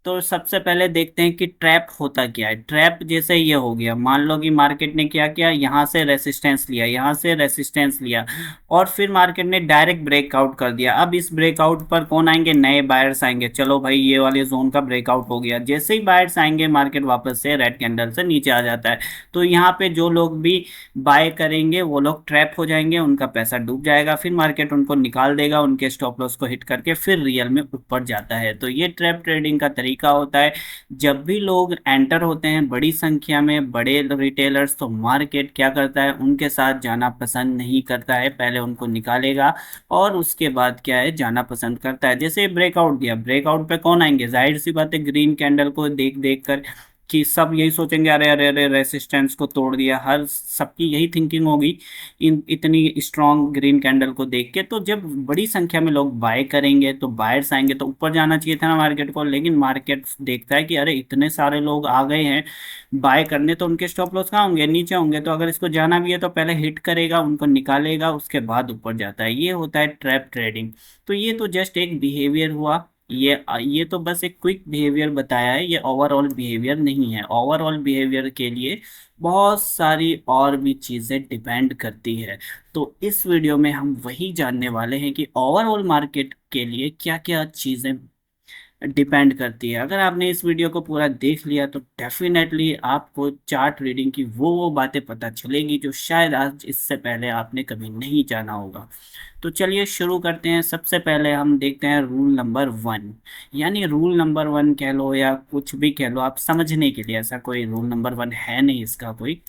तो सबसे पहले देखते हैं कि ट्रैप होता क्या है। ट्रैप जैसे ये हो गया, मान लो कि मार्केट ने क्या किया, यहाँ से रेसिस्टेंस लिया, यहाँ से रेसिस्टेंस लिया, और फिर मार्केट ने डायरेक्ट ब्रेकआउट कर दिया। अब इस ब्रेकआउट पर कौन आएंगे? नए बायर्स आएंगे। चलो भाई, ये वाले जोन का ब्रेकआउट हो गया, जैसे ही बायर्स आएंगे मार्केट वापस से रेड कैंडल से नीचे आ जाता है। तो यहाँ पे जो लोग भी बाय करेंगे वो लोग ट्रैप हो जाएंगे, उनका पैसा डूब जाएगा, फिर मार्केट उनको निकाल देगा, उनके स्टॉप लॉस को हिट करके फिर रियल में ऊपर जाता है। तो ये ट्रैप ट्रेडिंग का तरीका होता है। जब भी लोग एंटर होते हैं बड़ी संख्या में, बड़े रिटेलर्स, तो मार्केट क्या करता है? उनके साथ जाना पसंद नहीं करता है, पहले उनको निकालेगा और उसके बाद क्या है, जाना पसंद करता है। जैसे ब्रेकआउट दिया, ब्रेकआउट पे कौन आएंगे? जाहिर सी बात है, ग्रीन कैंडल को देख देख कर कि सब यही सोचेंगे, अरे अरे अरे रेसिस्टेंस को तोड़ दिया। हर सबकी यही थिंकिंग होगी इन इतनी स्ट्रांग ग्रीन कैंडल को देख के। तो जब बड़ी संख्या में लोग बाय करेंगे तो बायर्स आएंगे, तो ऊपर जाना चाहिए था ना मार्केट को, लेकिन मार्केट देखता है कि अरे इतने सारे लोग आ गए हैं बाय करने, तो उनके स्टॉप लॉस कहाँ होंगे? नीचे होंगे। तो अगर इसको जाना भी है तो पहले हिट करेगा, उनको निकालेगा, उसके बाद ऊपर जाता है। ये होता है ट्रैप ट्रेडिंग। तो ये तो जस्ट एक बिहेवियर हुआ। ये तो बस एक क्विक बिहेवियर बताया है, ये ओवरऑल बिहेवियर नहीं है। ओवरऑल बिहेवियर के लिए बहुत सारी और भी चीजें डिपेंड करती है। तो इस वीडियो में हम वही जानने वाले हैं कि ओवरऑल मार्केट के लिए क्या क्या चीजें डिपेंड करती है। अगर आपने इस वीडियो को पूरा देख लिया तो डेफिनेटली आपको चार्ट रीडिंग की वो बातें पता चलेगी जो शायद आज इससे पहले आपने कभी नहीं जाना होगा। तो चलिए शुरू करते हैं। सबसे पहले हम देखते हैं रूल नंबर 1, यानी रूल नंबर 1 कह लो या कुछ भी कह लो, आप समझने के लिए, ऐसा कोई रूल नंबर 1 है नहीं इसका कोई,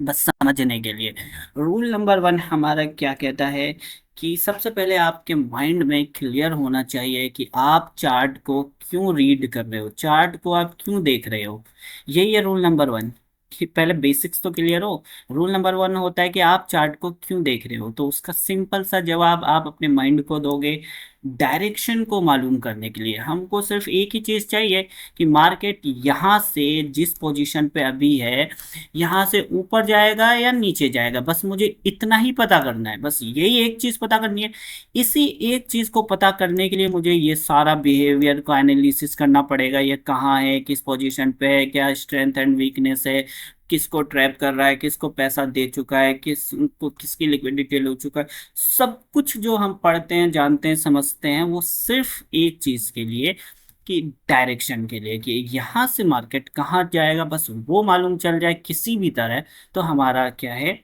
बस समझने के लिए। रूल नंबर 1 हमारा क्या कहता है कि सबसे पहले आपके माइंड में क्लियर होना चाहिए कि आप चार्ट को क्यों रीड कर रहे हो, चार्ट को आप क्यों देख रहे हो। यही है रूल नंबर 1, कि पहले बेसिक्स तो क्लियर हो। रूल नंबर 1 होता है कि आप चार्ट को क्यों देख रहे हो। तो उसका सिंपल सा जवाब आप अपने माइंड को दोगे। डायरेक्शन को मालूम करने के लिए हमको सिर्फ एक ही चीज चाहिए कि मार्केट यहाँ से जिस पोजीशन पे अभी है, यहाँ से ऊपर जाएगा या नीचे जाएगा, बस मुझे इतना ही पता करना है। बस यही एक चीज पता करनी है। इसी एक चीज को पता करने के लिए मुझे ये सारा बिहेवियर का एनालिसिस करना पड़ेगा। ये कहाँ है, किस पोजीशन पे है, क्या स्ट्रेंथ एंड वीकनेस है, किसको ट्रैप कर रहा है, किसको पैसा दे चुका है, किसको किसकी लिक्विडिटी हो चुका है। सब कुछ जो हम पढ़ते हैं, जानते हैं, समझते हैं, वो सिर्फ एक चीज के लिए, कि डायरेक्शन के लिए, कि यहाँ से मार्केट कहाँ जाएगा, बस वो मालूम चल जाए किसी भी तरह, तो हमारा क्या है,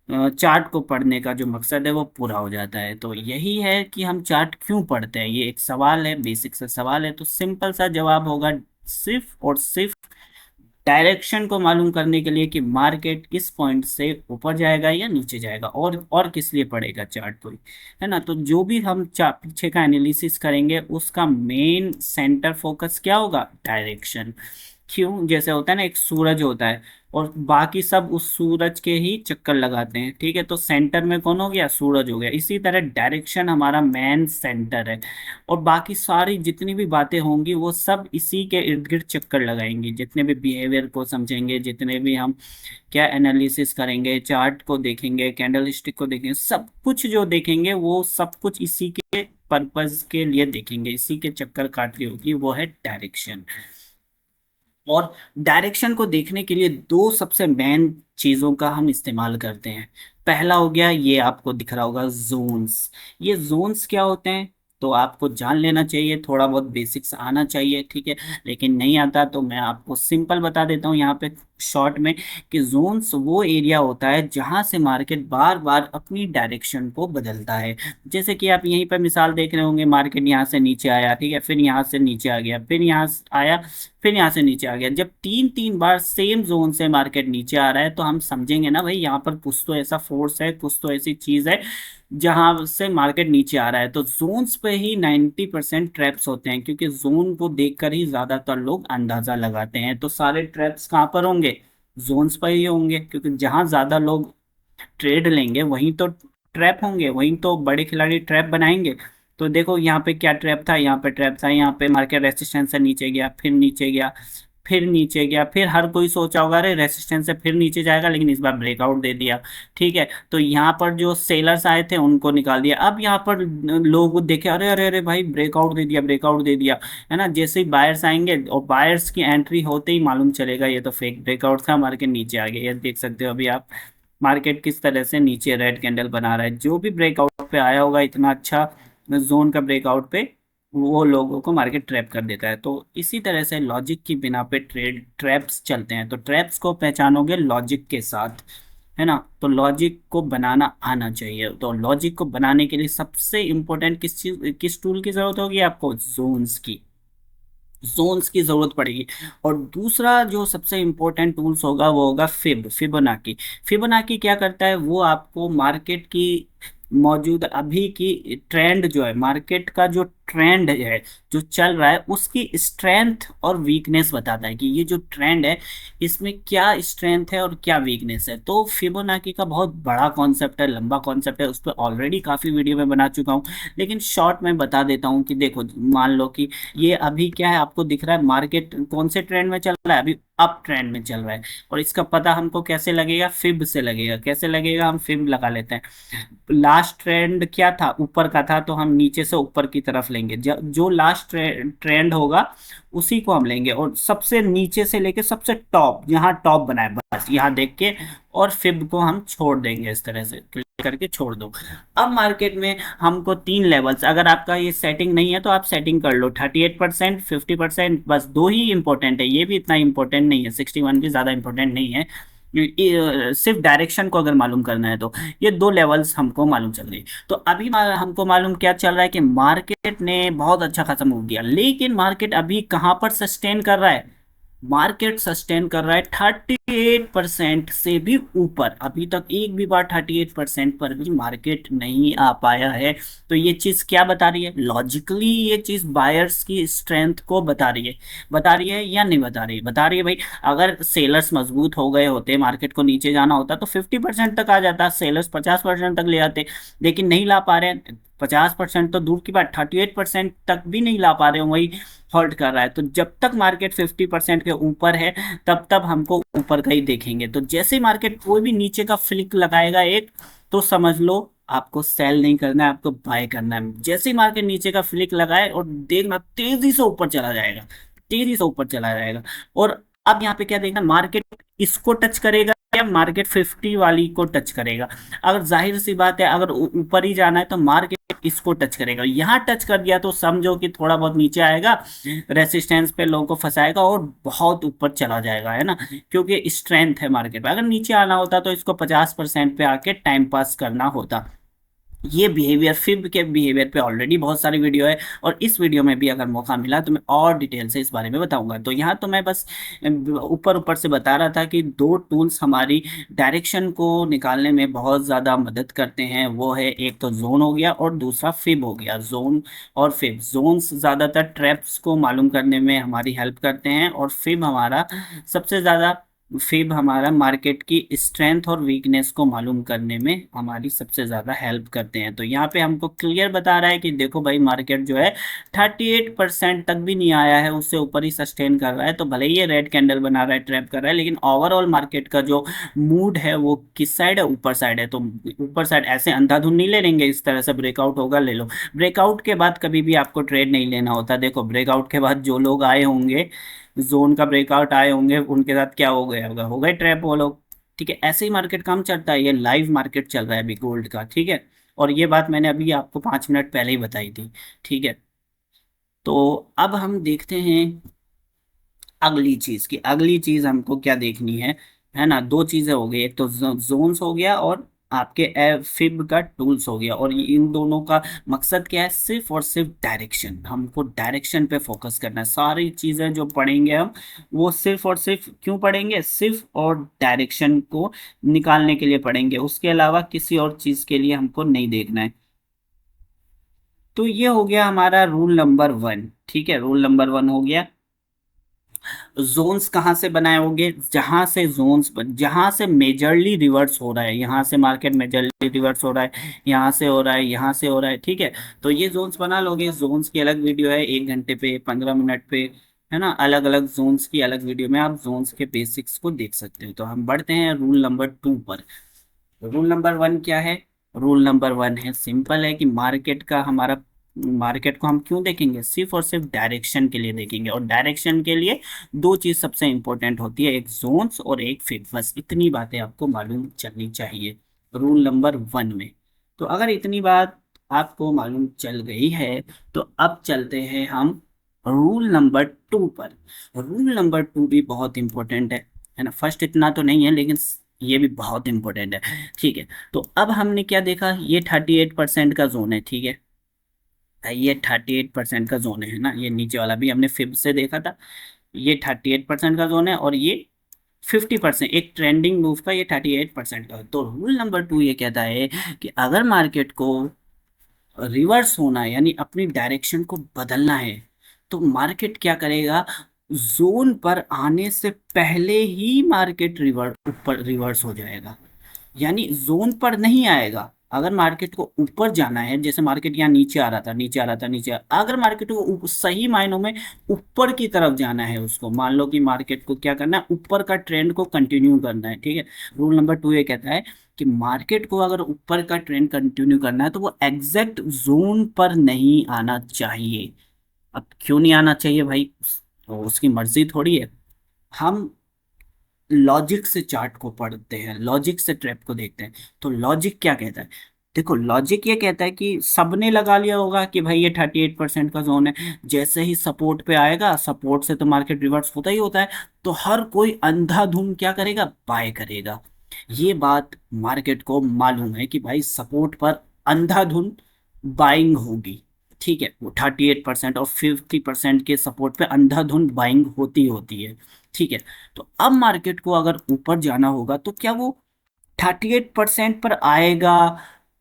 चार्ट को पढ़ने का जो मकसद है वो पूरा हो जाता है। तो यही है कि हम चार्ट क्यों पढ़ते हैं। ये एक सवाल है, बेसिक सा सवाल है। तो सिंपल सा जवाब होगा, सिर्फ और सिर्फ डायरेक्शन को मालूम करने के लिए कि मार्केट किस पॉइंट से ऊपर जाएगा या नीचे जाएगा। और किस लिए पड़ेगा चार्ट कोई, है ना। तो जो भी हम पीछे का एनालिसिस करेंगे उसका मेन सेंटर फोकस क्या होगा? डायरेक्शन। क्यों? जैसे होता है ना, एक सूरज होता है और बाकी सब उस सूरज के ही चक्कर लगाते हैं, ठीक है। तो सेंटर में कौन हो गया? सूरज हो गया। इसी तरह डायरेक्शन हमारा मेन सेंटर है, और बाकी सारी जितनी भी बातें होंगी वो सब इसी के इर्द गिर्द चक्कर लगाएंगी। जितने भी बिहेवियर को समझेंगे, जितने भी हम क्या एनालिसिस करेंगे, चार्ट को देखेंगे, कैंडल स्टिक को देखेंगे, सब कुछ जो देखेंगे वो सब कुछ इसी के पर्पज के लिए देखेंगे, इसी के चक्कर काट रही होगी, वो है डायरेक्शन। और डायरेक्शन को देखने के लिए दो सबसे मेन चीजों का हम इस्तेमाल करते हैं। पहला हो गया, ये आपको दिख रहा होगा, जोन्स। ये जोन्स क्या होते हैं तो आपको जान लेना चाहिए, थोड़ा बहुत बेसिक्स आना चाहिए, ठीक है। लेकिन नहीं आता तो मैं आपको सिंपल बता देता हूँ यहाँ पे शॉर्ट में, कि जोन्स वो एरिया होता है जहां से मार्केट बार बार अपनी डायरेक्शन को बदलता है। जैसे कि आप यहीं पर मिसाल देख रहे होंगे, मार्केट यहाँ से नीचे आया, ठीक है, फिर यहाँ से नीचे आ गया, फिर यहाँ से आया, फिर यहाँ से नीचे आ गया। जब तीन तीन बार सेम जोन से मार्केट नीचे आ रहा है तो हम समझेंगे ना भाई, यहाँ पर कुछ तो ऐसा फोर्स है, कुछ तो ऐसी चीज है जहां से मार्केट नीचे आ रहा है। तो जोन्स पे ही 90% ट्रैप्स होते हैं, क्योंकि जोन को देखकर ही ज्यादातर लोग अंदाजा लगाते हैं। तो सारे ट्रैप्स कहाँ पर होंगे? जोन्स पर ही होंगे, क्योंकि जहां ज्यादा लोग ट्रेड लेंगे वहीं तो ट्रैप होंगे, वहीं तो बड़े खिलाड़ी ट्रैप बनाएंगे। तो देखो यहाँ पे क्या ट्रैप था, यहाँ पे ट्रैप था, यहाँ पे मार्केट रेजिस्टेंस से नीचे गया, फिर नीचे गया, फिर नीचे गया, फिर हर कोई सोचा होगा अरे रेसिस्टेंस से फिर नीचे जाएगा, लेकिन इस बार ब्रेकआउट दे दिया। ठीक है, तो यहाँ पर जो सेलर्स आए थे उनको निकाल दिया। अब यहाँ पर लोग देखे अरे अरे अरे भाई ब्रेकआउट दे दिया, ब्रेकआउट दे दिया, है ना। जैसे ही बायर्स आएंगे और बायर्स की एंट्री होते ही मालूम चलेगा ये तो फेक ब्रेकआउट था, मार्केट नीचे आ गया। ये देख सकते हो अभी आप मार्केट किस तरह से नीचे रेड कैंडल बना रहा है। जो भी ब्रेकआउट पे आया होगा इतना अच्छा जोन का ब्रेकआउट पे, वो लोगों को मार्केट ट्रैप कर देता है। तो इसी तरह से लॉजिक की बिना पे ट्रेड ट्रैप्स चलते हैं। तो ट्रैप्स को पहचानोगे लॉजिक के साथ, है ना। तो लॉजिक को बनाना आना चाहिए। तो लॉजिक को बनाने के लिए सबसे इंपॉर्टेंट किस चीज किस टूल की जरूरत होगी आपको? जोन्स की। जोन्स की जरूरत पड़ेगी। और दूसरा जो सबसे इंपॉर्टेंट टूल्स होगा वो होगा फिबोनाकी। फिबोनाकी क्या करता है? वो आपको मार्केट की मौजूद अभी की ट्रेंड जो है, मार्केट का जो ट्रेंड है जो चल रहा है, उसकी स्ट्रेंथ और वीकनेस बताता है कि ये जो ट्रेंड है इसमें क्या स्ट्रेंथ है और क्या वीकनेस है। तो फिबोनाकी का बहुत बड़ा कॉन्सेप्ट है, लंबा कॉन्सेप्ट है, उस पर ऑलरेडी काफी वीडियो में बना चुका हूँ, लेकिन शॉर्ट में बता देता हूँ कि देखो, मान लो कि ये अभी क्या है, आपको दिख रहा है मार्केट कौन से ट्रेंड में चल रहा है? अभी अप ट्रेंड में चल रहा है। और इसका पता हमको कैसे लगेगा? फिब से लगेगा। कैसे लगेगा? हम फिब लगा लेते हैं। लास्ट ट्रेंड क्या था? ऊपर का था, तो हम नीचे से ऊपर की तरफ लेंगे। जो लास्ट ट्रेंड होगा उसी को हम लेंगे, और सबसे नीचे से लेके सबसे टॉप, यहाँ टॉप बनाए बस यहाँ देख के, और फिब को हम छोड़ देंगे इस तरह से क्लिक करके छोड़ दो। अब मार्केट में हमको तीन लेवल्स, अगर आपका ये सेटिंग नहीं है तो आप सेटिंग कर लो। 38%, 50%, बस दो ही इंपॉर्टेंट है। ये भी इतना इंपॉर्टेंट नहीं है, 61 भी ज्यादा इंपॉर्टेंट नहीं है। सिर्फ डायरेक्शन को अगर मालूम करना है तो ये दो लेवल्स हमको मालूम चल रही। तो अभी हमको मालूम क्या चल रहा है कि मार्केट ने बहुत अच्छा खासा मूव दिया, लेकिन मार्केट अभी कहां पर सस्टेन कर रहा है? मार्केट सस्टेन कर रहा है 38% से भी ऊपर। अभी तक एक भी बार 38% पर भी मार्केट नहीं आ पाया है। तो ये चीज क्या बता रही है? लॉजिकली ये चीज बायर्स की स्ट्रेंथ को बता रही है। बता रही है या नहीं बता रही है? बता रही है भाई। अगर सेलर्स मजबूत हो गए होते, मार्केट को नीचे जाना होता तो 50% तक आ जाता, सेलर्स 50% तक ले आते, लेकिन नहीं ला पा रहे हैं। 50% तो दूर की बात, 38% तक भी नहीं ला पा रहे हो, वही हॉल्ट कर रहा है। तो जब तक मार्केट 50% के ऊपर है तब तक हमको ऊपर का ही देखेंगे। तो जैसे ही मार्केट कोई भी नीचे का फ्लिक लगाएगा एक, तो समझ लो आपको सेल नहीं करना है, आपको बाय करना है। जैसे ही मार्केट नीचे का फ्लिक लगाए और देखना तेजी से ऊपर चला जाएगा, तेजी से ऊपर चला जाएगा। और अब यहाँ पे क्या देखना, मार्केट इसको टच करेगा या मार्केट 50 वाली को टच करेगा? अगर जाहिर सी बात है, अगर ऊपर ही जाना है तो मार्केट इसको टच करेगा। यहाँ टच कर दिया तो समझो कि थोड़ा बहुत नीचे आएगा, रेसिस्टेंस पे लोगों को फंसाएगा और बहुत ऊपर चला जाएगा, है ना। क्योंकि स्ट्रेंथ है मार्केट में। अगर नीचे आना होता तो इसको 50% पे आके टाइम पास करना होता। ये बिहेवियर, फिब के बिहेवियर पे ऑलरेडी बहुत सारी वीडियो है, और इस वीडियो में भी अगर मौका मिला तो मैं और डिटेल से इस बारे में बताऊंगा। तो यहाँ तो मैं बस ऊपर ऊपर से बता रहा था कि दो टूल्स हमारी डायरेक्शन को निकालने में बहुत ज़्यादा मदद करते हैं। वो है, एक तो जोन हो गया और दूसरा फिब हो गया। जोन और फिब, जोन्स ज़्यादातर ट्रैप्स को मालूम करने में हमारी हेल्प करते हैं, और फिब हमारा सबसे ज़्यादा, फिब हमारा मार्केट की स्ट्रेंथ और वीकनेस को मालूम करने में हमारी सबसे ज़्यादा हेल्प करते हैं। तो यहाँ पे हमको क्लियर बता रहा है कि देखो भाई, मार्केट जो है 38% तक भी नहीं आया है, उससे ऊपर ही सस्टेन कर रहा है। तो भले ही ये रेड कैंडल बना रहा है, ट्रैप कर रहा है, लेकिन ओवरऑल मार्केट का जो मूड है वो किस साइड है? ऊपर साइड है। तो ऊपर साइड ऐसे अंधाधुंध नहीं ले लेंगे, इस तरह से ब्रेकआउट होगा ले लो। ब्रेकआउट के बाद कभी भी आपको ट्रेड नहीं लेना होता। देखो, ब्रेकआउट के बाद जो लोग आए होंगे, जोन का ब्रेकआउट आए होंगे, उनके साथ क्या हो गया होगा? हो गए ट्रैप वो लोग। ठीक है, ऐसे ही मार्केट काम चलता है। ये लाइव मार्केट चल रहा है अभी गोल्ड का, ठीक है। और ये बात मैंने अभी आपको 5 मिनट पहले ही बताई थी, ठीक है। तो अब हम देखते हैं अगली चीज की। अगली चीज हमको क्या देखनी है ना। दो चीजें हो गई, एक तो जोन्स हो गया और आपके फिब का टूल्स हो गया। और इन दोनों का मकसद क्या है? सिर्फ और सिर्फ डायरेक्शन। हमको डायरेक्शन पे फोकस करना है। सारी चीजें जो पढ़ेंगे हम, वो सिर्फ और सिर्फ क्यों पढ़ेंगे? सिर्फ और डायरेक्शन को निकालने के लिए पढ़ेंगे, उसके अलावा किसी और चीज के लिए हमको नहीं देखना है। तो ये हो गया हमारा रूल नंबर 1, ठीक है। रूल नंबर 1 हो गया। जोन्स कहाँ से बनाए होंगे? जहां से जोन्स, जहां से मेजरली रिवर्स हो रहा है, यहाँ से मार्केट मेजरली रिवर्स हो रहा है, यहाँ से हो रहा है, यहाँ से हो रहा है, ठीक है। तो ये जोन्स बना लोगे। जोन्स की अलग वीडियो है, 1 घंटे पे, 15 मिनट पे, है ना। अलग अलग जोन्स की अलग वीडियो में आप जोन्स के बेसिक्स को देख सकते हो। तो हम बढ़ते हैं रूल नंबर 2 पर। रूल नंबर 1 क्या है? रूल नंबर 1 है, सिंपल है कि मार्केट का हमारा, मार्केट को हम क्यों देखेंगे? सिर्फ और सिर्फ डायरेक्शन के लिए देखेंगे, और डायरेक्शन के लिए दो चीज सबसे इंपॉर्टेंट होती है, एक जोन्स और एक फिब। बस इतनी बातें आपको मालूम चलनी चाहिए रूल नंबर 1 में। तो अगर इतनी बात आपको मालूम चल गई है, तो अब चलते हैं हम रूल नंबर 2 पर। रूल नंबर 2 भी बहुत इंपॉर्टेंट है ना। फर्स्ट इतना तो नहीं है, लेकिन ये भी बहुत इंपॉर्टेंट है। ठीक है, तो अब हमने क्या देखा, ये 38% का जोन है। ठीक है, ये 38% का जोन है ना। ये नीचे वाला भी हमने फिब से देखा था, ये 38% का जोन है, और ये 50%, एक ट्रेंडिंग मूव का ये 38% का है। तो रूल नंबर 2 ये कहता है कि अगर मार्केट को रिवर्स होना है, यानी अपनी डायरेक्शन को बदलना है, तो मार्केट क्या करेगा? जोन पर आने से पहले ही मार्केट ऊपर रिवर्स हो जाएगा। यानी जोन पर नहीं आएगा। अगर मार्केट को ऊपर जाना है, जैसे मार्केट यहाँ नीचे आ रहा था, नीचे आ रहा था, अगर मार्केट को सही मायनों में ऊपर की तरफ जाना है, उसको मान लो कि मार्केट को क्या करना है, ऊपर का ट्रेंड को कंटिन्यू करना है। ठीक है, रूल नंबर 2 ये कहता है कि मार्केट को अगर ऊपर का ट्रेंड कंटिन्यू करना है, तो वो एग्जैक्ट जोन पर नहीं आना चाहिए। अब क्यों नहीं आना चाहिए भाई? तो उसकी मर्जी थोड़ी है। हम लॉजिक से चार्ट को पढ़ते हैं, लॉजिक से ट्रैप को देखते हैं। तो लॉजिक क्या कहता है? देखो, लॉजिक ये कहता है कि सबने लगा लिया होगा कि भाई ये 38% का जोन है, जैसे ही सपोर्ट पे आएगा, सपोर्ट से तो मार्केट रिवर्स होता ही होता है, तो हर कोई अंधाधुंध क्या करेगा? बाय करेगा। ये बात मार्केट को मालूम है कि भाई सपोर्ट पर अंधाधुंध बाइंग होगी। ठीक है, वो 38% और 50% के सपोर्ट पे अंधाधुंध बाइंग होती होती है। ठीक है, तो अब मार्केट को अगर ऊपर जाना होगा, तो क्या वो 38% पर आएगा,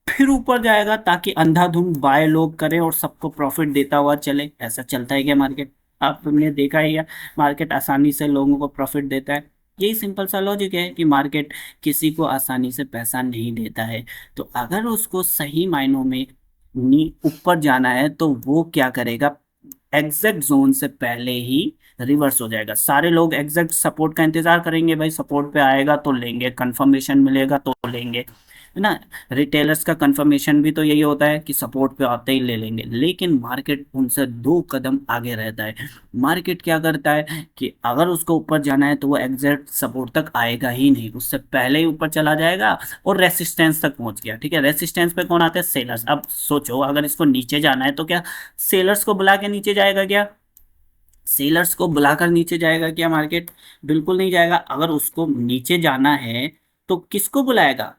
फिर ऊपर जाएगा, ताकि अंधाधुंध बाय लोग करें और सबको प्रॉफिट देता हुआ चले? ऐसा चलता है क्या मार्केट? आपने देखा ही है, मार्केट आसानी से लोगों को प्रॉफिट देता है। यही सिंपल सा लॉजिक है कि मार्केट किसी को आसानी से पैसा नहीं देता है। तो अगर उसको सही मायनों में ऊपर जाना है, तो वो क्या करेगा? एग्जैक्ट जोन से पहले ही रिवर्स हो जाएगा। सारे लोग एग्जैक्ट सपोर्ट का इंतजार करेंगे, भाई सपोर्ट पे आएगा तो लेंगे, कंफर्मेशन मिलेगा तो लेंगे, है ना। रिटेलर्स का कंफर्मेशन भी तो यही होता है कि सपोर्ट पे आते ही ले लेंगे। लेकिन मार्केट उनसे 2 कदम आगे रहता है। मार्केट क्या करता है कि अगर उसको ऊपर जाना है, तो वो एग्जैक्ट सपोर्ट तक आएगा ही नहीं, उससे पहले ही ऊपर चला जाएगा और रेसिस्टेंस तक पहुंच गया। ठीक है, रेसिस्टेंस पे कौन आते हैं? सेलर्स। अब सोचो, अगर इसको नीचे जाना है, तो क्या सेलर्स को बुला के नीचे जाएगा क्या? सेलर्स को बुलाकर नीचे जाएगा क्या मार्केट? बिल्कुल नहीं जाएगा। अगर उसको नीचे जाना है, तो किसको बुलाएगा?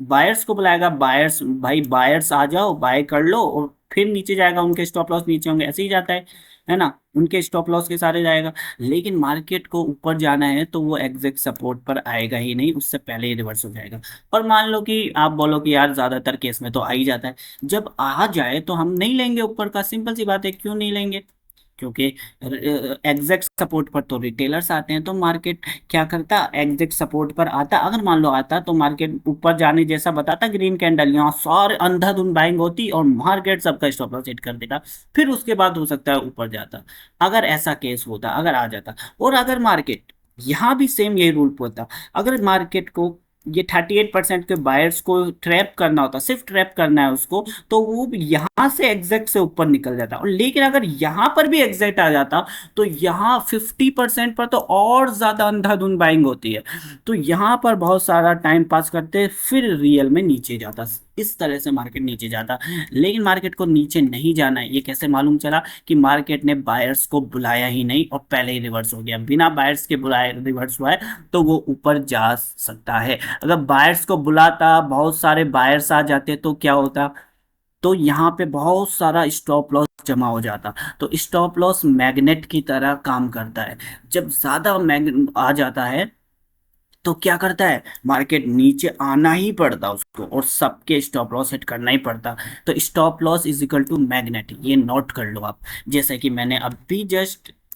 बायर्स को बुलाएगा। बायर्स, भाई बायर्स आ जाओ, बाय कर लो, और फिर नीचे जाएगा। उनके स्टॉप लॉस नीचे होंगे, ऐसे ही जाता है ना। उनके स्टॉप लॉस के सारे जाएगा। लेकिन मार्केट को ऊपर जाना है, तो वो एग्जैक्ट सपोर्ट पर आएगा ही नहीं, उससे पहले ही रिवर्स हो जाएगा। और मान लो कि आप बोलो कि यार ज्यादातर केस में तो आ ही जाता है, जब आ जाए तो हम नहीं लेंगे ऊपर का। सिंपल सी बात है, क्यों नहीं लेंगे? क्योंकि एग्जैक्ट सपोर्ट पर तो रिटेलर्स आते हैं। तो मार्केट क्या करता? एग्जैक्ट सपोर्ट पर आता, अगर मान लो आता, तो मार्केट ऊपर जाने जैसा बताता, ग्रीन कैंडल, यहाँ सारे अंधाधुंध बाइंग होती और मार्केट सबका स्टॉप लॉस हिट कर देता। फिर उसके बाद हो सकता है ऊपर जाता, अगर ऐसा केस होता, अगर आ जाता। और अगर मार्केट, यहाँ भी सेम यही रूल होता, अगर मार्केट को ये 38% के बायर्स को ट्रैप करना होता, सिर्फ ट्रैप करना है उसको, तो वो यहाँ से एग्जैक्ट से ऊपर निकल जाता। और लेकिन अगर यहाँ पर भी एग्जैक्ट आ जाता, तो यहाँ 50% पर तो और ज्यादा अंधाधुंध बाइंग होती है। तो यहाँ पर बहुत सारा टाइम पास करते, फिर रियल में नीचे जाता। इस तरह से मार्केट नीचे जाता। लेकिन मार्केट को नीचे नहीं जाना है, ये कैसे मालूम चला? कि मार्केट ने बायर्स को बुलाया ही नहीं और पहले ही रिवर्स हो गया। बिना बायर्स के बुलाए रिवर्स हुआ है, तो वो ऊपर जा सकता है। अगर बायर्स को बुलाता, बहुत सारे बायर्स आ जाते, तो क्या होता? तो यहाँ पे बहुत सारा स्टॉप लॉस जमा हो जाता। तो स्टॉप लॉस मैग्नेट की तरह काम करता है। जब ज्यादा मैग्नेट आ जाता है, तो क्या करता है? मार्केट नीचे आना ही पड़ता उसको, और सबके स्टॉप लॉस हिट करना ही पड़ता। तो stop loss is equal to magnet, ये नोट कर लो आप। जैसे कि मैंने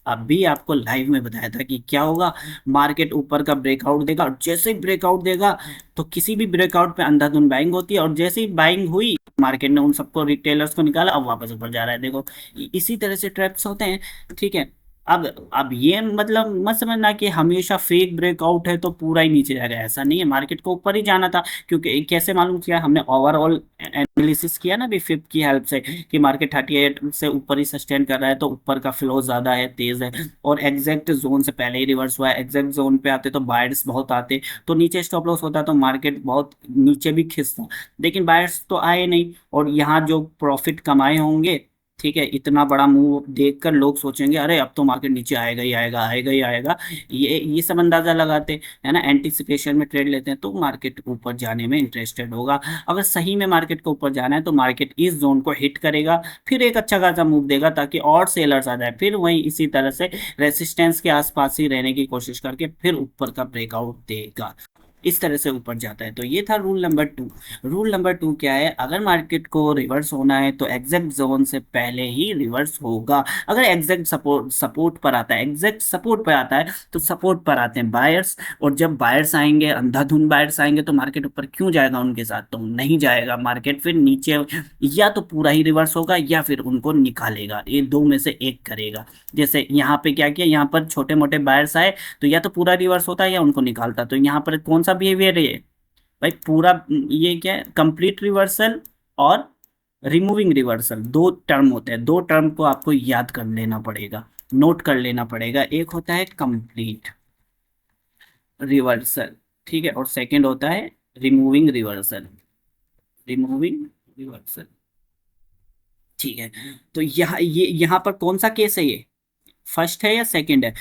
अभी आपको लाइव में बताया था कि क्या होगा, मार्केट ऊपर का ब्रेकआउट देगा, और जैसे ही ब्रेकआउट देगा, तो किसी भी ब्रेकआउट पे अंधाधुंध बाइंग होती है, और जैसे ही बाइंग हुई, मार्केट ने उन सबको, रिटेलर्स को निकाला, अब वापस ऊपर जा रहा है। देखो, इसी तरह से ट्रैप्स होते हैं। ठीक है, अब ये मतलब मत समझना कि हमेशा फेक ब्रेकआउट है तो पूरा ही नीचे जाएगा, ऐसा नहीं है, मार्केट को ऊपर ही जाना था। क्योंकि कैसे मालूम किया हमने, ओवरऑल एनालिसिस किया ना भी फिप की हेल्प से, कि मार्केट 38 से ऊपर ही सस्टेन कर रहा है तो ऊपर का फ्लो ज्यादा है, तेज है, और एग्जैक्ट जोन से पहले ही रिवर्स हुआ है। एग्जैक्ट जोन पे आते तो बायर्स बहुत आते, तो नीचे स्टॉप लॉस होता तो मार्केट बहुत नीचे भी खिसता, लेकिन बायर्स तो आए नहीं। और यहाँ जो प्रॉफिट कमाए होंगे, ठीक है, इतना बड़ा मूव देखकर लोग सोचेंगे अरे अब तो मार्केट नीचे आएगा ही आएगा, आएगा ही आएगा। ये सब अंदाजा लगाते है ना, एंटिसिपेशन में ट्रेड लेते हैं, तो मार्केट ऊपर जाने में इंटरेस्टेड होगा। अगर सही में मार्केट को ऊपर जाना है तो मार्केट इस जोन को हिट करेगा, फिर एक अच्छा खासा मूव देगा ताकि और सेलर्स आ जाए, फिर वहीं इसी तरह से रेसिस्टेंस के आसपास ही रहने की कोशिश करके फिर ऊपर का ब्रेकआउट देगा, इस तरह से ऊपर जाता है। तो ये था रूल नंबर 2। रूल नंबर 2 क्या है, अगर मार्केट को रिवर्स होना है तो एग्जैक्ट जोन से पहले ही रिवर्स होगा। अगर एग्जैक्ट सपोर्ट सपोर्ट पर आता है, एग्जैक्ट सपोर्ट पर आता है, तो सपोर्ट पर आते हैं बायर्स, और जब बायर्स आएंगे, अंधाधुंध बायर्स आएंगे, तो मार्केट ऊपर क्यों जाएगा उनके साथ, तो नहीं जाएगा मार्केट, फिर नीचे या तो पूरा ही रिवर्स होगा या फिर उनको निकालेगा, ये दो में से एक करेगा। जैसे यहाँ पे क्या किया, यहाँ पर छोटे मोटे बायर्स आए, तो या तो पूरा रिवर्स होता है या उनको निकालता, तो यहाँ पर कौन सा बिहेवियर है ये भाई, पूरा ये क्या है, कंप्लीट रिवर्सल और रिमूविंग रिवर्सल, दो टर्म होते हैं, दो टर्म को आपको याद कर लेना पड़ेगा, नोट कर लेना पड़ेगा। एक होता है कंप्लीट रिवर्सल, ठीक है, और सेकंड होता है रिमूविंग रिवर्सल, रिमूविंग रिवर्सल, ठीक है। तो यहाँ पर कौन सा केस है ये, फर्स्ट है या सेकंड है?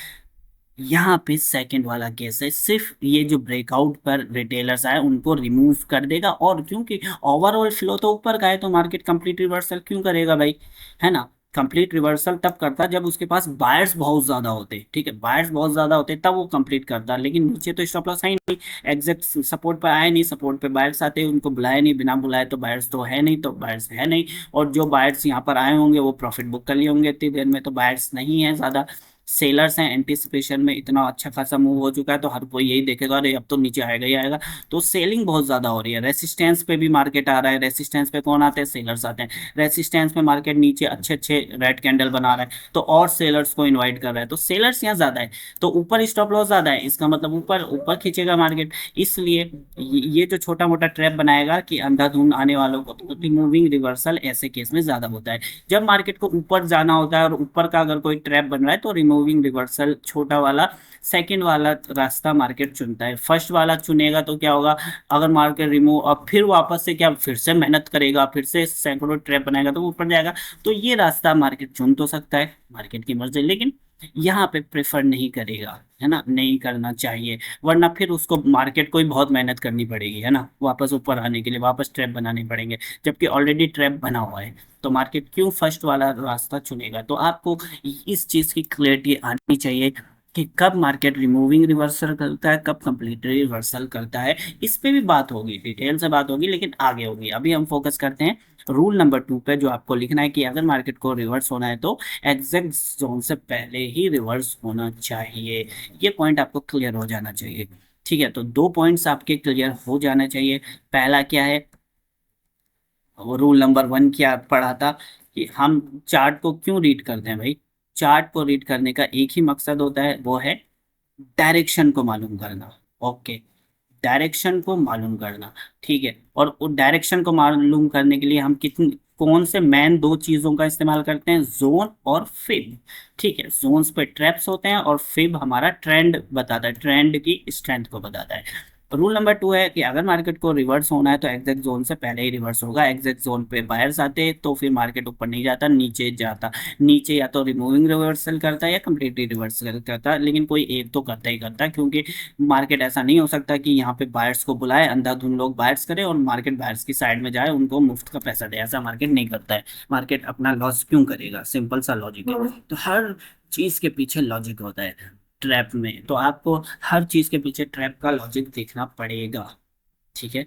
यहाँ पे सेकंड वाला केस है, सिर्फ ये जो ब्रेकआउट पर रिटेलर्स आए उनको रिमूव कर देगा, और क्योंकि ओवरऑल फ्लो तो ऊपर का है तो मार्केट कंप्लीट रिवर्सल क्यों करेगा भाई, है ना। कंप्लीट रिवर्सल तब करता जब उसके पास बायर्स बहुत ज्यादा होते, ठीक है, बायर्स बहुत ज्यादा होते तब वो कंप्लीट करता, लेकिन नीचे तो स्टॉप लॉस है ही नहीं, एग्जैक्ट सपोर्ट पर आए नहीं, सपोर्ट पे बायर्स आते, उनको बुलाए नहीं, बिना बुलाए तो बायर्स तो है नहीं, तो बायर्स है नहीं, और जो बायर्स यहाँ पर आए होंगे वो प्रॉफिट बुक कर लिए होंगे इतनी देर में, तो बायर्स नहीं है ज्यादा, सेलर्स हैं, एंटिसिपेशन में इतना अच्छा खासा मूव हो चुका है तो हर कोई यही देखेगा अरे अब तो नीचे आएगा ही आएगा, तो सेलिंग बहुत ज्यादा हो रही है। रेसिस्टेंस पे भी मार्केट आ रहा है, रेसिस्टेंस पे कौन आते हैं, सेलर्स आते हैं, रेसिस्टेंस पे मार्केट नीचे अच्छे अच्छे रेड कैंडल बना रहा है तो और सेलर्स को इन्वाइट कर रहा है, तो सेलर्स यहाँ ज्यादा है, तो ऊपर स्टॉप लॉस ज्यादा है, इसका मतलब ऊपर ऊपर खींचेगा मार्केट। इसलिए ये जो छोटा मोटा ट्रैप बनाएगा कि अंधाधुंध आने वालों को, तो रिमूविंग रिवर्सल ऐसे केस में ज्यादा होता है। जब मार्केट को ऊपर जाना होता है और ऊपर का अगर कोई ट्रैप बन रहा है तो रिमूविंग रिवर्सल छोटा वाला सेकंड वाला रास्ता मार्केट चुनता है। फर्स्ट वाला चुनेगा तो क्या होगा, अगर मार्केट रिमूव अब फिर वापस से क्या फिर से मेहनत करेगा, फिर से सैकड़ों ट्रैप बनाएगा तो ऊपर जाएगा, तो ये रास्ता मार्केट चुन तो सकता है, मार्केट की मर्जी, लेकिन यहाँ पे प्रेफर नहीं करेगा, है ना, नहीं करना चाहिए, वरना फिर उसको मार्केट को ही बहुत मेहनत करनी पड़ेगी, है ना, वापस ऊपर आने के लिए वापस ट्रैप बनाने पड़ेंगे, जबकि ऑलरेडी ट्रैप बना हुआ है, तो मार्केट क्यों फर्स्ट वाला रास्ता चुनेगा। तो आपको इस चीज की क्लैरिटी आनी चाहिए कि कब मार्केट रिमूविंग रिवर्सल करता है, कब कंप्लीट रिवर्सल करता है, इस पे भी बात होगी, डिटेल से बात होगी, लेकिन आगे होगी। अभी हम फोकस करते हैं रूल नंबर 2 पे, जो आपको लिखना है कि अगर मार्केट को रिवर्स होना है तो एग्जैक्ट जोन से पहले ही रिवर्स होना चाहिए। ये पॉइंट आपको क्लियर हो जाना चाहिए, ठीक है। तो दो पॉइंट्स आपके क्लियर हो जाना चाहिए। पहला क्या है, वो रूल नंबर 1 क्या पढ़ा था, कि हम चार्ट को क्यों रीड करते हैं भाई, चार्ट को रीड करने का एक ही मकसद होता है, वो है डायरेक्शन को मालूम करना। ओके, डायरेक्शन को मालूम करना, ठीक है। और उस डायरेक्शन को मालूम करने के लिए हम कितनी कौन से मेन दो चीजों का इस्तेमाल करते हैं, जोन और फिब, ठीक है। जोन्स पे ट्रैप्स होते हैं और फिब हमारा ट्रेंड बताता है, ट्रेंड की स्ट्रेंथ को बताता है। रूल नंबर 2 है कि अगर मार्केट को रिवर्स होना है तो एग्जैक्ट जोन से पहले ही रिवर्स होगा, एग्जैक्ट जोन पे बायर्स आते तो फिर मार्केट ऊपर नहीं जाता, नीचे जाता, नीचे या तो रिमूविंग रिवर्सल करता है या कंप्लीटली रिवर्सल करता है, लेकिन कोई एक तो करता ही करता है, क्योंकि मार्केट ऐसा नहीं हो सकता कि यहाँ पे बायर्स को बुलाए, अंधाधुंध लोग बायर्स करे और मार्केट बायर्स की साइड में जाए, उनको मुफ्त का पैसा दे, ऐसा मार्केट नहीं करता है। मार्केट अपना लॉस क्यों करेगा, सिंपल सा लॉजिक है। तो हर चीज के पीछे लॉजिक होता है ट्रैप में, तो आपको हर चीज के पीछे ट्रैप का लॉजिक देखना पड़ेगा, ठीक है।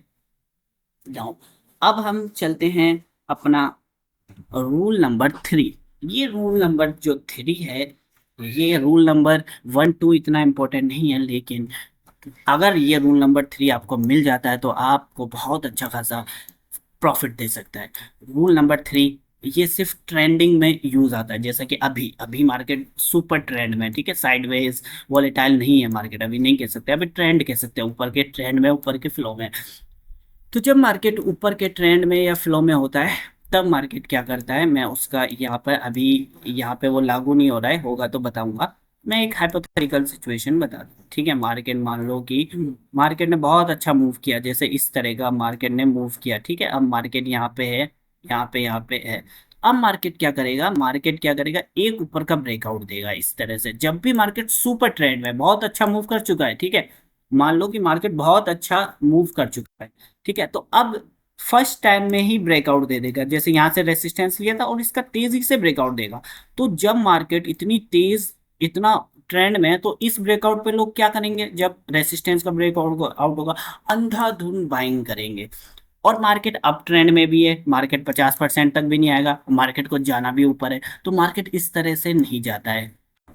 जाओ, अब हम चलते हैं अपना रूल नंबर 3। ये रूल नंबर जो 3 है, ये रूल नंबर 1 2 इतना इंपॉर्टेंट नहीं है, लेकिन अगर ये रूल नंबर 3 आपको मिल जाता है तो आपको बहुत अच्छा खासा प्रॉफिट दे सकता है। रूल नंबर 3, ये सिर्फ ट्रेंडिंग में यूज आता है, जैसा कि अभी अभी मार्केट सुपर ट्रेंड में, ठीक है, साइडवेज वॉलेटाइल नहीं है मार्केट, अभी नहीं कह सकते, अभी ट्रेंड कह सकते हैं, ऊपर के ट्रेंड में, ऊपर के फ्लो में। तो जब मार्केट ऊपर के ट्रेंड में या फ्लो में होता है, तब मार्केट क्या करता है, मैं उसका यहाँ पर अभी, यहाँ पे वो लागू नहीं हो रहा है, होगा तो बताऊंगा। मैं एक हाइपोथेटिकल सिचुएशन बता दूं, ठीक है, मार्केट मान लो कि मार्केट ने बहुत अच्छा मूव किया, जैसे इस तरह का मार्केट ने मूव किया, ठीक है, अब मार्केट यहाँ पे है, यहाँ पे है। अब मार्केट क्या करेगा, मार्केट क्या करेगा, एक ऊपर का ब्रेकआउट देगा इस तरह से, जब भी मार्केट सुपर ट्रेंड में बहुत अच्छा मूव कर चुका है, ठीक है, मान लो कि मार्केट बहुत अच्छा मूव कर चुका है, ठीक है, तो अब फर्स्ट टाइम में ही ब्रेकआउट दे देगा, जैसे यहाँ से रेसिस्टेंस लिया था और इसका तेजी से ब्रेकआउट देगा। तो जब मार्केट इतनी तेज, इतना ट्रेंड में है, तो इस ब्रेकआउट पे लोग क्या करेंगे, जब रेसिस्टेंस का ब्रेकआउट आउट होगा, अंधाधुंध बाइंग करेंगे। और मार्केट अप ट्रेंड में भी है, मार्केट 50% तक भी नहीं आएगा, मार्केट को जाना भी ऊपर है, तो मार्केट इस तरह से नहीं जाता है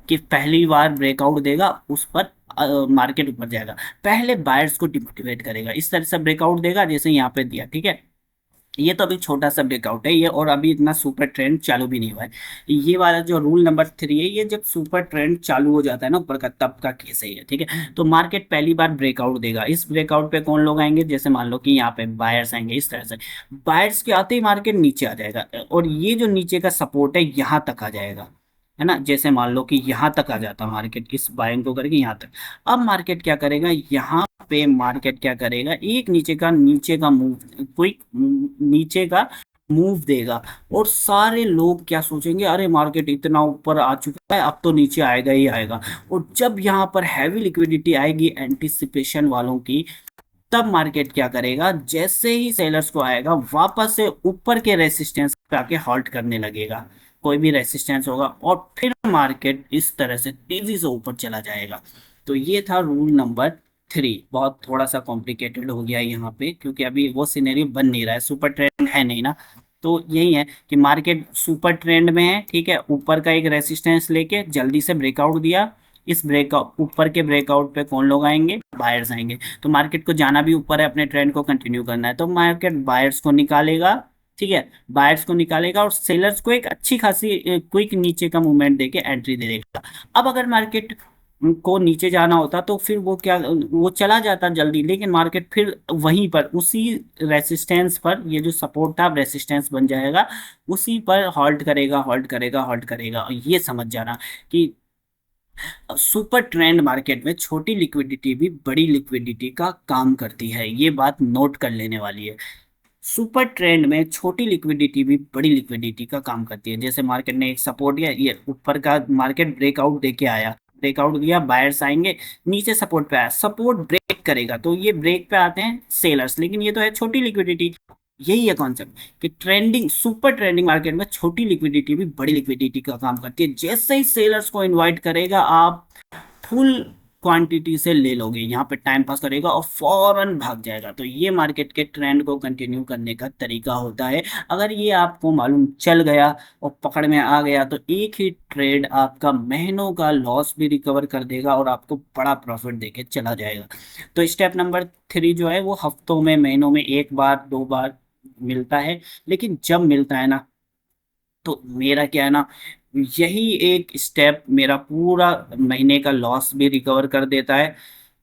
कि पहली बार ब्रेकआउट देगा उस पर मार्केट ऊपर जाएगा, पहले बायर्स को डिमोटिवेट करेगा, इस तरह से ब्रेकआउट देगा जैसे यहाँ पे दिया, ठीक है। ये तो अभी छोटा सा ब्रेकआउट है ये, और अभी इतना सुपर ट्रेंड चालू भी नहीं हुआ है। ये वाला जो रूल नंबर 3 है, ये जब सुपर ट्रेंड चालू हो जाता है ना ऊपर का, तब का केस है ये, ठीक है। तो मार्केट पहली बार ब्रेकआउट देगा, इस ब्रेकआउट पे कौन लोग आएंगे, जैसे मान लो कि यहाँ पे बायर्स आएंगे, इस तरह से बायर्स के आते ही मार्केट नीचे आ जाएगा, और ये जो नीचे का सपोर्ट है यहाँ तक आ जाएगा, है ना, जैसे मान लो कि यहाँ तक आ जाता मार्केट, इस बाइंग को करके यहाँ तक। अब मार्केट क्या करेगा, यहाँ पे मार्केट क्या करेगा, एक नीचे का मूव, क्विक नीचे का मूव देगा, और सारे लोग क्या सोचेंगे, अरे मार्केट इतना ऊपर आ चुका है, अब तो नीचे आएगा ही आएगा। और जब यहाँ पर हैवी लिक्विडिटी आएगी एंटिसिपेशन वालों की, तब मार्केट क्या करेगा, जैसे ही सेलर्स को आएगा, वापस से ऊपर के रेसिस्टेंस पे आके हॉल्ट करने लगेगा, कोई भी रेसिस्टेंस होगा, और फिर मार्केट इस तरह से तेजी से ऊपर चला जाएगा। तो ये था रूल नंबर 3, बहुत थोड़ा सा कॉम्प्लिकेटेड हो गया यहाँ पे, क्योंकि अभी वो सिनेरियो बन नहीं रहा है, सुपर ट्रेंड है नहीं ना। तो यही है कि मार्केट सुपर ट्रेंड में है, ठीक है, ऊपर का एक रेसिस्टेंस लेके जल्दी से ब्रेकआउट दिया, इस ब्रेकआउट, ऊपर के ब्रेकआउट पे कौन लोग आएंगे, बायर्स आएंगे। तो मार्केट को जाना भी ऊपर है, अपने ट्रेंड को कंटिन्यू करना है, तो मार्केट बायर्स को निकालेगा, ठीक है, बायर्स को निकालेगा, और सेलर्स को एक अच्छी खासी क्विक नीचे का मूवमेंट देके एंट्री दे देगा। अब अगर मार्केट को नीचे जाना होता तो फिर वो क्या, वो चला जाता जल्दी, लेकिन मार्केट फिर वहीं पर उसी रेसिस्टेंस पर, ये जो सपोर्ट था रेसिस्टेंस बन जाएगा, उसी पर हॉल्ट करेगा, हॉल्ट करेगा, हॉल्ट करेगा। और ये समझ जाना कि सुपर ट्रेंड मार्केट में छोटी लिक्विडिटी भी बड़ी लिक्विडिटी का काम करती है, ये बात नोट कर लेने वाली है। सुपर ट्रेंड में छोटी लिक्विडिटी भी बड़ी लिक्विडिटी का काम करती है, जैसे मार्केट ने एक सपोर्ट दिया, ये ऊपर का मार्केट ब्रेकआउट देके आया, ब्रेकआउट दिया, बायर्स आएंगे, नीचे सपोर्ट पे आया, सपोर्ट ब्रेक करेगा, तो ये ब्रेक पे आते हैं सेलर्स, लेकिन ये तो है छोटी लिक्विडिटी। यही है कॉन्सेप्ट कि ट्रेंडिंग, सुपर ट्रेंडिंग मार्केट में छोटी लिक्विडिटी भी बड़ी लिक्विडिटी का काम करती है, जैसे ही सेलर्स को इनवाइट करेगा, आप फुल क्वांटिटी से ले लोगे, यहाँ पे टाइम पास करेगा और फौरन भाग जाएगा। तो ये मार्केट के ट्रेंड को कंटिन्यू करने का तरीका होता है। अगर ये आपको मालूम चल गया और पकड़ में आ गया, तो एक ही ट्रेड आपका महीनों का लॉस भी रिकवर कर देगा और आपको बड़ा प्रॉफिट देके चला जाएगा। तो स्टेप नंबर 3 जो है वो हफ्तों में, महीनों में एक बार, दो बार मिलता है, लेकिन जब मिलता है ना, तो मेरा क्या है ना, यही एक स्टेप मेरा पूरा महीने का लॉस भी रिकवर कर देता है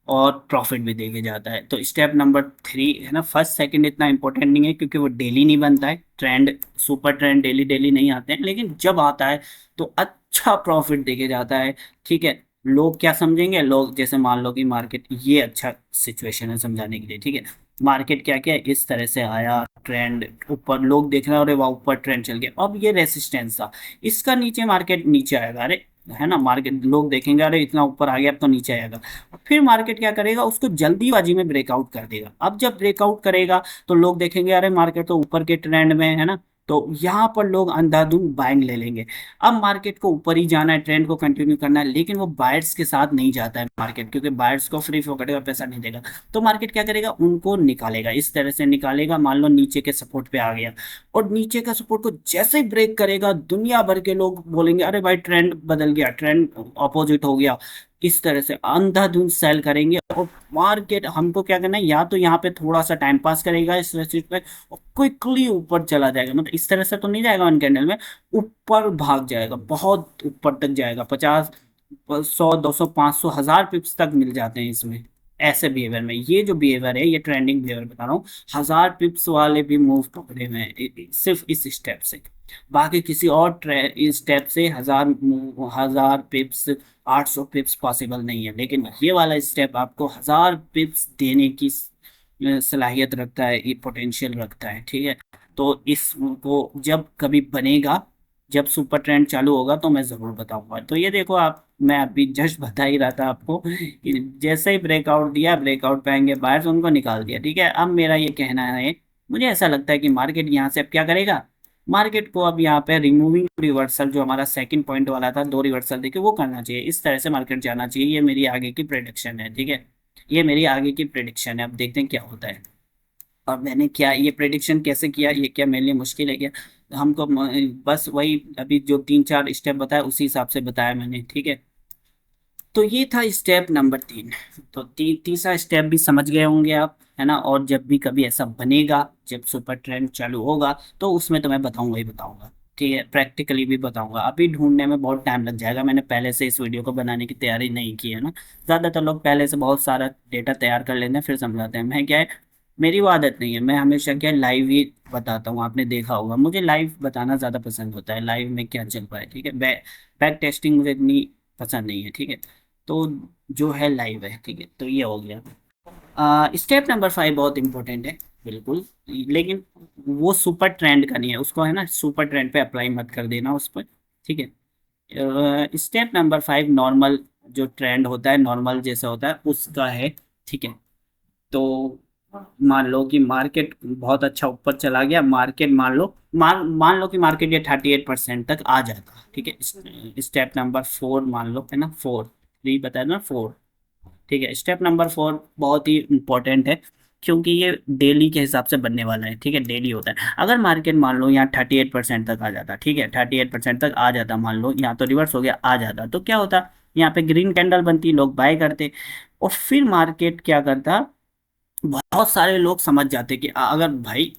और प्रॉफिट भी देके जाता है। तो स्टेप नंबर 3 है ना, फर्स्ट सेकंड इतना इंपॉर्टेंट नहीं है, क्योंकि वो डेली नहीं बनता है, trend, super trend daily daily नहीं आते हैं, लेकिन जब आता है तो अच्छा प्रॉफिट देके जाता है, ठीक है। लोग क्या समझेंगे, लोग जैसे मान लो कि मार्केट, ये अच्छा सिचुएशन है समझाने के लिए, ठीक है, मार्केट क्या क्या इस तरह से आया, ट्रेंड ऊपर, लोग देख रहे हैं अरे वाह ऊपर ट्रेंड चल गया, अब ये रेसिस्टेंस था, इसका नीचे मार्केट नीचे आएगा, अरे, है ना, मार्केट लोग देखेंगे अरे इतना ऊपर आ गया अब तो नीचे आएगा। फिर मार्केट क्या करेगा, उसको जल्दीबाजी में ब्रेकआउट कर देगा। अब जब ब्रेकआउट करेगा तो लोग देखेंगे अरे मार्केट तो ऊपर के ट्रेंड में है ना, तो यहाँ पर लोग अंधाधुंध बाइंग ले लेंगे। अब मार्केट को ऊपर ही जाना है, ट्रेंड को कंटिन्यू करना है, लेकिन वो बायर्स के साथ नहीं जाता है मार्केट, क्योंकि बायर्स को फ्री फोकट का पैसा नहीं देगा। तो मार्केट क्या करेगा, उनको निकालेगा, इस तरह से निकालेगा, मान लो नीचे के सपोर्ट पे आ गया, और नीचे का सपोर्ट को जैसे ही ब्रेक करेगा, दुनिया भर के लोग बोलेंगे अरे भाई ट्रेंड बदल गया, ट्रेंड अपोजिट हो गया, इस तरह से अंधाधुंध सेल करेंगे, और मार्केट हमको क्या करना है, या तो यहाँ पे थोड़ा सा टाइम पास करेगा इस रेसिस्ट पे और क्विकली ऊपर चला जाएगा, मतलब इस तरह से तो नहीं जाएगा वन कैंडल में, ऊपर भाग जाएगा, बहुत ऊपर तक जाएगा, 50, 100, 200, 500, 1000 पिप्स तक मिल जाते हैं इसमें। ऐसे बिहेवियर में, ये जो बिहेवियर है ये ट्रेंडिंग बिहेवियर बता रहा हूँ, 1000 पिप्स वाले भी मूव पकड़े हुए हैं सिर्फ इस स्टेप से। बाकी किसी और स्टेप से 1000 पिप्स, 800 पिप्स पॉसिबल नहीं है, लेकिन ये वाला स्टेप आपको 1000 पिप्स देने की सलाहियत रखता है, ये पोटेंशियल रखता है, ठीक है। तो इसको जब कभी बनेगा, जब सुपर ट्रेंड चालू होगा तो मैं जरूर बताऊंगा। तो ये देखो आप, मैं अभी जस्ट बता ही रहा था आपको कि जैसे ही ब्रेकआउट दिया, ब्रेकआउट पे आएंगे बायर्स, उनको निकाल दिया, ठीक है। अब मेरा ये कहना है, मुझे ऐसा लगता है कि मार्केट यहाँ से अब क्या करेगा, मार्केट को अब यहाँ पे रिमूविंग रिवर्सल, जो हमारा सेकंड पॉइंट वाला था, दो रिवर्सल देके वो करना चाहिए, इस तरह से मार्केट जाना चाहिए। ये मेरी आगे की प्रेडिक्शन है, ठीक है। ये मेरी आगे की प्रेडिक्शन है, अब देखते हैं क्या होता है। और मैंने क्या ये प्रेडिक्शन कैसे किया, ये क्या मेरे लिए मुश्किल है क्या, हमको बस वही अभी जो 3 4 स्टेप बताया उसी हिसाब से बताया मैंने, ठीक है। तो ये था स्टेप नंबर 3। तो तीसरा स्टेप भी समझ गए होंगे आप, है ना। और जब भी कभी ऐसा बनेगा, जब सुपर ट्रेंड चालू होगा, तो उसमें तो मैं बताऊंगा ही बताऊंगा, ठीक है, प्रैक्टिकली भी बताऊंगा। अभी ढूंढने में बहुत टाइम लग जाएगा, मैंने पहले से इस वीडियो को बनाने की तैयारी नहीं की है ना। ज़्यादातर लोग पहले से बहुत सारा डेटा तैयार कर लेते हैं फिर समझाते हैं, मैं क्या है, मेरी वो आदत नहीं है, मैं हमेशा क्या लाइव ही बताता हूँ। आपने देखा होगा मुझे लाइव बताना ज़्यादा पसंद होता है, लाइव में क्या चल रहा है, ठीक है। बैक टेस्टिंग मुझे इतनी पसंद नहीं है, ठीक है। तो जो है लाइव है, ठीक है। तो ये हो गया। स्टेप नंबर 5 बहुत इंपॉर्टेंट है, बिल्कुल, लेकिन वो सुपर ट्रेंड का नहीं है, उसको है ना सुपर ट्रेंड पे अप्लाई मत कर देना उस पर, ठीक है। स्टेप नंबर 5 नॉर्मल जो ट्रेंड होता है, नॉर्मल जैसा होता है उसका है, ठीक है। तो मान लो कि मार्केट बहुत अच्छा ऊपर चला गया, मार्केट मान लो कि मार्केट ये 38% तक आ जाता, ठीक है। स्टेप नंबर 4 मान लो, है ना, 4, 3 बताया ना, 4, ठीक है। स्टेप नंबर 4 बहुत ही इंपॉर्टेंट है, क्योंकि ये डेली के हिसाब से बनने वाला है, ठीक है, डेली होता है। अगर मार्केट मान लो यहाँ 38% तक आ जाता, ठीक है, 38% तक आ जाता, मान लो यहाँ तो रिवर्स हो गया, आ जाता, तो क्या होता, यहाँ पे ग्रीन कैंडल बनती, लोग बाय करते, और फिर मार्केट क्या करता, बहुत सारे लोग समझ जाते कि अगर भाई,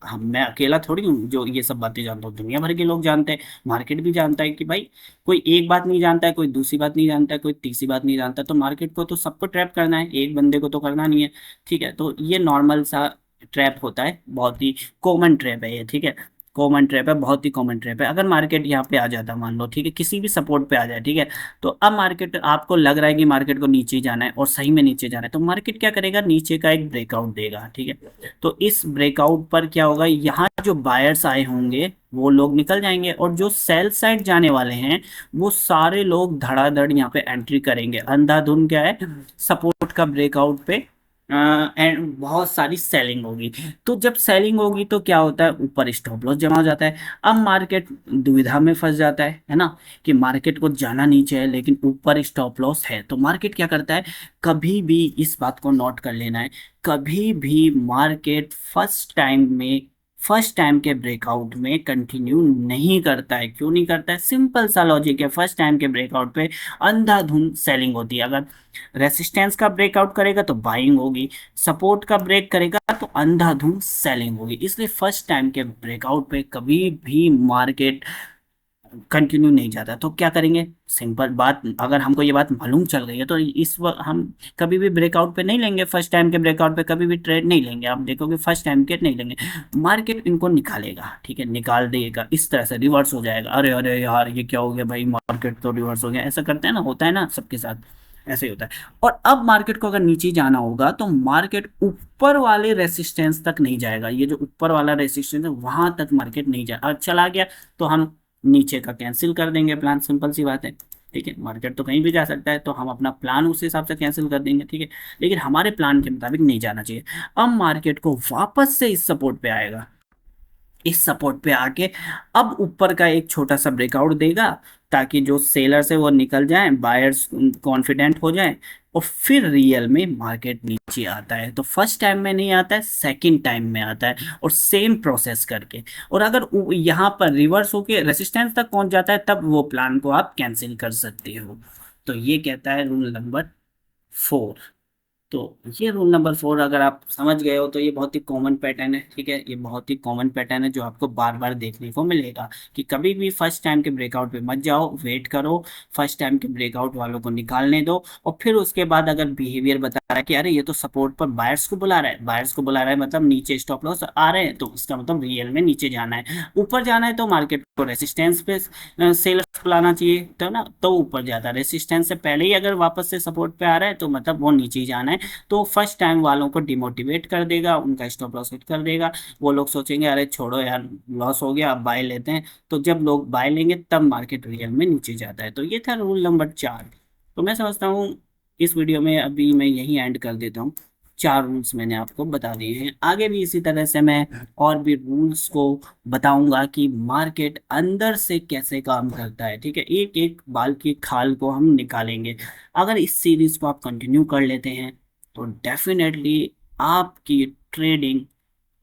हम मैं अकेला थोड़ी हूँ जो ये सब बातें जानता हूँ, दुनिया भर के लोग जानते हैं, मार्केट भी जानता है कि भाई कोई एक बात नहीं जानता है, कोई दूसरी बात नहीं जानता है, कोई तीसरी बात नहीं जानता, तो मार्केट को तो सबको ट्रैप करना है, एक बंदे को तो करना नहीं है, ठीक है। तो ये नॉर्मल सा ट्रैप होता है, बहुत ही कॉमन ट्रैप है ये, ठीक है। कॉमन ट्रैप है, बहुत ही कॉमन ट्रैप है। अगर मार्केट यहाँ पे आ जाता मान लो, ठीक है, किसी भी सपोर्ट पे आ जाए, ठीक है, तो अब मार्केट आपको लग रहा है कि मार्केट को नीचे जाना है और सही में नीचे जाना है, तो मार्केट क्या करेगा, नीचे का एक ब्रेकआउट देगा, ठीक है। तो इस ब्रेकआउट पर क्या होगा, यहाँ जो बायर्स आए होंगे वो लोग निकल जाएंगे, और जो सेल साइड जाने वाले हैं वो सारे लोग धड़ाधड़ यहाँ पे एंट्री करेंगे, अंधाधुंध क्या है, सपोर्ट का ब्रेकआउट पे, एंड बहुत सारी सेलिंग होगी। तो जब सेलिंग होगी तो क्या होता है, ऊपर स्टॉप लॉस जमा हो जाता है। अब मार्केट दुविधा में फंस जाता है ना, कि मार्केट को जाना नीचे है लेकिन ऊपर स्टॉप लॉस है, तो मार्केट क्या करता है, कभी भी इस बात को नोट कर लेना है, कभी भी मार्केट फर्स्ट टाइम के ब्रेकआउट में कंटिन्यू नहीं करता है। क्यों नहीं करता है, सिंपल सा लॉजिक है, फर्स्ट टाइम के ब्रेकआउट पे अंधाधुंध सेलिंग होती है। अगर रेसिस्टेंस का ब्रेकआउट करेगा तो बाइंग होगी, सपोर्ट का ब्रेक करेगा तो अंधाधुंध सेलिंग होगी, इसलिए फर्स्ट टाइम के ब्रेकआउट पे कभी भी मार्केट कंटिन्यू नहीं जाता। तो क्या करेंगे, सिंपल बात, अगर हमको ये बात मालूम चल गई है तो इस वक्त हम कभी भी ब्रेकआउट पे नहीं लेंगे, फर्स्ट टाइम के ब्रेकआउट पे कभी भी ट्रेड नहीं लेंगे, आप देखोगे फर्स्ट टाइम के नहीं लेंगे, मार्केट इनको निकालेगा, ठीक है, निकाल देगा, इस तरह से रिवर्स हो जाएगा। अरे अरे यार ये क्या हो गया भाई, मार्केट तो रिवर्स हो गया, ऐसा करते हैं ना, होता है ना सबके साथ, ऐसे ही होता है। और अब मार्केट को अगर नीचे जाना होगा तो मार्केट ऊपर वाले रेसिस्टेंस तक नहीं जाएगा, ये जो ऊपर वाला रेसिस्टेंस है वहां तक मार्केट नहीं जाए, और चला गया तो हम नीचे का कैंसिल कर देंगे प्लान, सिंपल सी बात है, ठीक है। मार्केट तो कहीं भी जा सकता है, तो हम अपना प्लान उस हिसाब से कैंसिल कर देंगे, ठीक है, लेकिन हमारे प्लान के मुताबिक नहीं जाना चाहिए। अब मार्केट को वापस से इस सपोर्ट पे आएगा, इस सपोर्ट पे आके अब ऊपर का एक छोटा सा ब्रेकआउट देगा, ताकि जो सेलर्स है वो निकल जाएं, बायर्स कॉन्फिडेंट हो जाएं, और फिर रियल में मार्केट नीचे आता है। तो फर्स्ट टाइम में नहीं आता है, सेकंड टाइम में आता है, और सेम प्रोसेस करके। और अगर यहाँ पर रिवर्स होके रेसिस्टेंस तक पहुंच जाता है, तब वो प्लान को आप कैंसिल कर सकते हो। तो ये कहता है रूल नंबर 4। तो ये रूल नंबर 4 अगर आप समझ गए हो तो ये बहुत ही कॉमन पैटर्न है, ठीक है, ये बहुत ही कॉमन पैटर्न है जो आपको बार बार देखने को मिलेगा कि कभी भी फर्स्ट टाइम के ब्रेकआउट पे मत जाओ, वेट करो, फर्स्ट टाइम के ब्रेकआउट वालों को निकालने दो, और फिर उसके बाद अगर बिहेवियर बता रहा है कि अरे ये तो सपोर्ट पर बायर्स को बुला रहा है, बायर्स को बुला रहा है मतलब नीचे स्टॉप लॉस आ रहे हैं, तो उसका मतलब रियल में नीचे जाना है। ऊपर जाना है तो मार्केट को रेसिस्टेंस पे सेलर्स बुलाना चाहिए, तो ना, तो ऊपर जाता है। रेसिस्टेंस से पहले ही अगर वापस से सपोर्ट पे आ रहा है तो मतलब वो नीचे ही जाना है। तो फर्स्ट टाइम वालों को डिमोटिवेट कर देगा, उनका स्टॉप लॉस हिट कर देगा। वो लोग सोचेंगे अरे छोड़ो यार, लॉस हो गया, अब बाय लेते हैं। तो जब लोग बाय लेंगे तब मार्केट रियल में नीचे जाता है। तो ये था रूल नंबर 4। तो मैं समझता हूँ इस वीडियो में अभी मैं यही एंड कर देता हूँ। 4 रूल्स मैंने आपको बता दिए हैं, आगे भी इसी तरह से मैं और भी रूल्स को बताऊंगा कि मार्केट अंदर से कैसे काम करता है, ठीक है, एक एक बाल की खाल को हम निकालेंगे। अगर इस सीरीज को आप कंटिन्यू कर लेते हैं तो डेफिनेटली आपकी ट्रेडिंग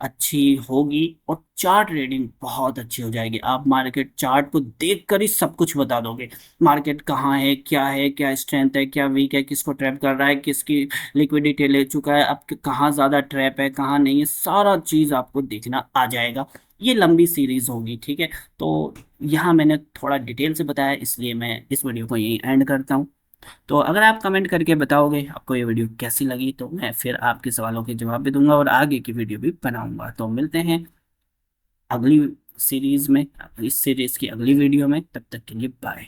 अच्छी होगी और चार्ट ट्रेडिंग बहुत अच्छी हो जाएगी। आप मार्केट चार्ट को देखकर ही सब कुछ बता दोगे, मार्केट कहाँ है, क्या स्ट्रेंथ है, क्या वीक है, किसको ट्रैप कर रहा है, किसकी लिक्विडिटी ले चुका है, अब कहाँ ज्यादा ट्रैप है कहाँ नहीं है, सारा चीज आपको देखना आ जाएगा। ये लंबी सीरीज होगी, ठीक है। तो यहाँ मैंने थोड़ा डिटेल से बताया, इसलिए मैं इस वीडियो को यहीं एंड करता हूँ। तो अगर आप कमेंट करके बताओगे आपको ये वीडियो कैसी लगी तो मैं फिर आपके सवालों के जवाब भी दूंगा और आगे की वीडियो भी बनाऊंगा। तो मिलते हैं अगली सीरीज में, इस सीरीज की अगली वीडियो में, तब तक के लिए बाय।